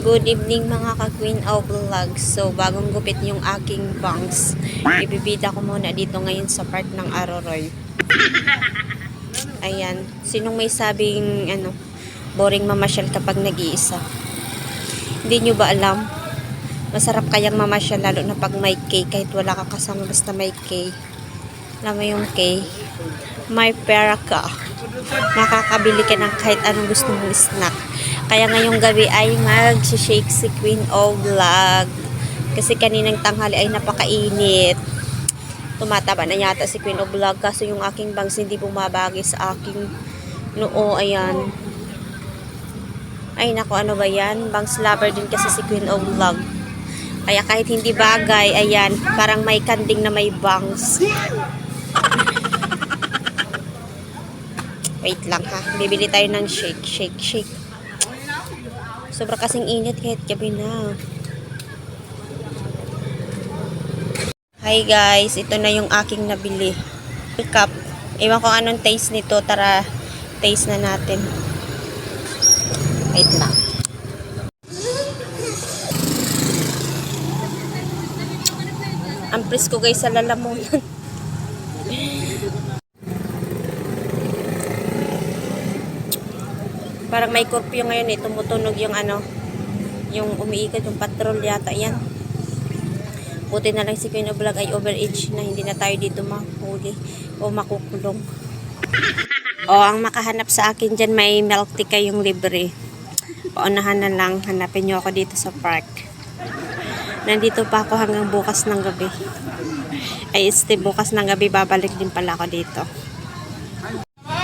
Good evening mga ka-Queen of Vlogs. So, bagong gupit yung aking bangs. Ibibida ko muna dito ngayon sa part ng Aroroy. Ayan. Sinong may sabing, boring mamasyal kapag nag-iisa? Hindi nyo ba alam? Masarap kayang mamasyal lalo na pag may cake. Kahit wala ka kasama, basta may cake. Alam mo yung cake? May pera ka. Makakabili ka ng kahit anong gusto mong snack. Kaya ngayong gabi ay mag-shake si Queen of Vlog. Kasi kaninang tanghali ay napakainit. Tumataba na yata si Queen of Vlog. Kaso yung aking bangs hindi bumabagi sa aking noo. Ayan. Ay naku, ano ba yan? Bangs lover din kasi si Queen of Vlog. Kaya kahit hindi bagay, ayan, parang may kanding na may bangs. Wait lang ha. Bibili tayo ng shake. Shake. Sobra kasing init kahit gabi na. Hi guys. Ito na yung aking nabili. Cup. Ewan ko anong taste nito. Tara, taste na natin. Wait lang. Ang presko guys sa lalamunan. Parang may curfew ngayon eh. Tumutunog yung yung umiikot yung patrol yata yan. Buti na lang si Queen of Vlog ay overage na hindi na tayo dito mahuli o makukulong. O, ang makahanap sa akin dyan may milk tea kayong libre. Paunahan na lang. Hanapin nyo ako dito sa park. Nandito pa ako hanggang bukas ng gabi. Ay, bukas ng gabi babalik din pala ako dito.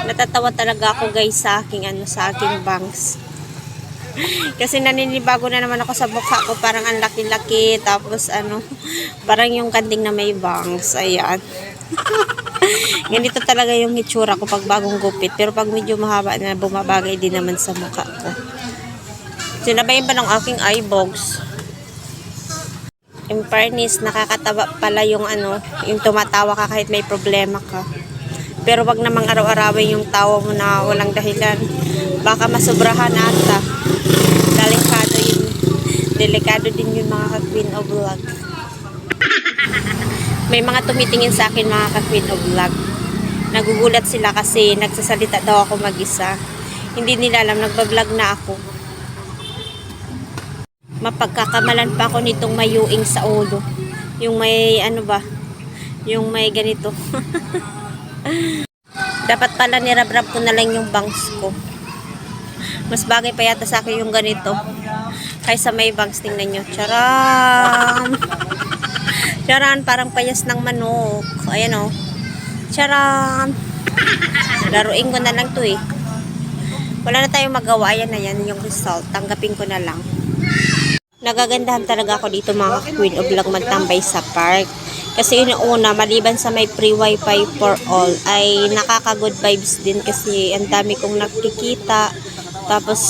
Natatawa talaga ako guys sa aking sa aking bangs. Kasi naninibago na naman ako sa mukha ko, parang ang laki-laki, tapos parang yung kanding na may bangs. Ayan. Ganito talaga yung hitsura ko pag bagong gupit, pero pag medyo mahaba na bumabagay din naman sa mukha ko. Sinabayan pa ng aking eyebags. In fairness, nakakatawa pala yung yung tumatawa ka kahit may problema ka. Pero wag namang araw-arawin yung tawa mo na walang dahilan. Baka masobrahan ata. Delikado din yung mga ka-Queen of Vlog. May mga tumitingin sa akin mga ka-Queen of Vlog. Nagugulat sila kasi nagsasalita daw ako mag-isa. Hindi nila alam, nagbablog na ako. Mapagkakamalan pa ako nitong mayuing sa ulo. Yung may yung may ganito. Dapat pala nirabrab ko na lang yung bangs ko. Mas bagay pa yata sa akin yung ganito kaysa may bangs. Tingnan nyo. Charan! Charan, parang payas ng manok. Ayan o. Charan! Laruin ko na lang to eh. Wala na tayong magawa. Ayan na yan yung result. Tanggapin ko na lang. Nagagandahan talaga ako dito mga Queen of Vlog magtambay sa park. Kasi una, maliban sa may free wifi for all, ay nakaka-good vibes din kasi ang dami kong nakikita. Tapos,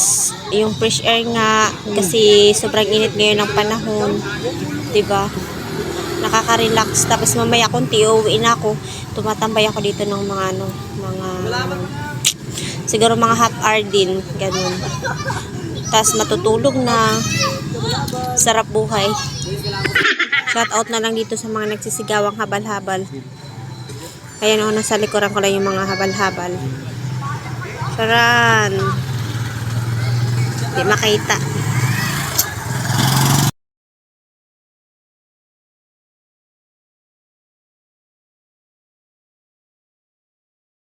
yung fresh air nga, kasi sobrang init ngayon ng panahon. Diba? Nakaka-relax. Tapos mamaya konti, uuwi na ako. Tumatambay ako dito ng siguro mga half hour din. Ganun. Tapos matutulog na. Sarap buhay. Shout out na lang dito sa mga nagsisigawang habal-habal. Ayan o, nasa likuran ko lang yung mga habal-habal. Charan! Di makita.